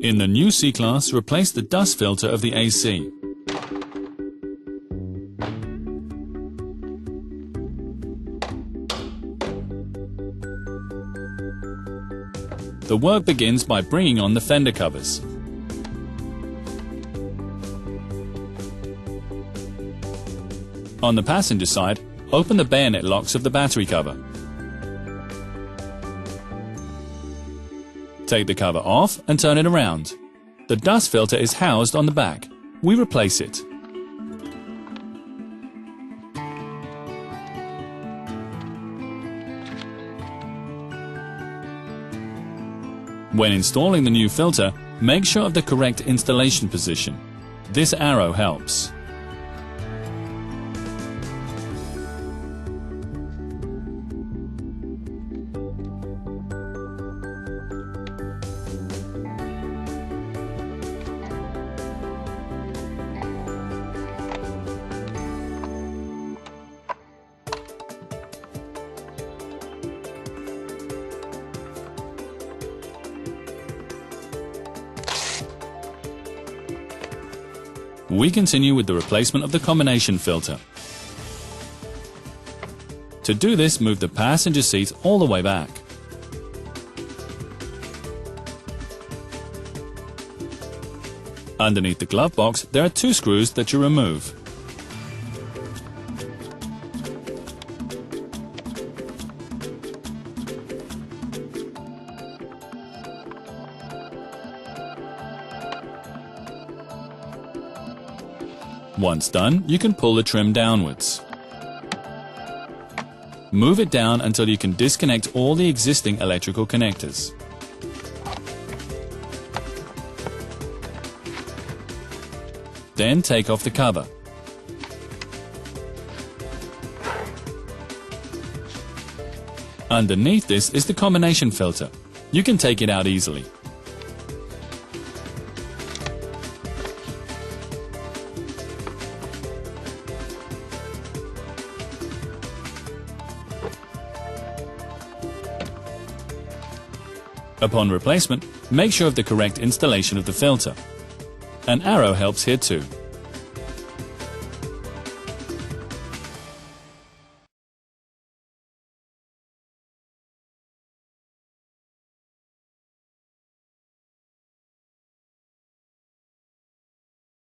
In the new C-Class, replace the dust filter of the AC. The work begins by bringing on the fender covers. On the passenger side, open the bayonet locks of the battery cover. Take the cover off and turn it around. The dust filter is housed on the back. We replace it. When installing the new filter, make sure of the correct installation position. This arrow helps. We continue with the replacement of the combination filter. To do this, move the passenger seat all the way back. Underneath the glove box, there are two screws that you remove. Once done, you can pull the trim downwards. Move it down until you can disconnect all the existing electrical connectors. Then take off the cover. Underneath this is the combination filter. You can take it out easily. Upon replacement, make sure of the correct installation of the filter. An arrow helps here too.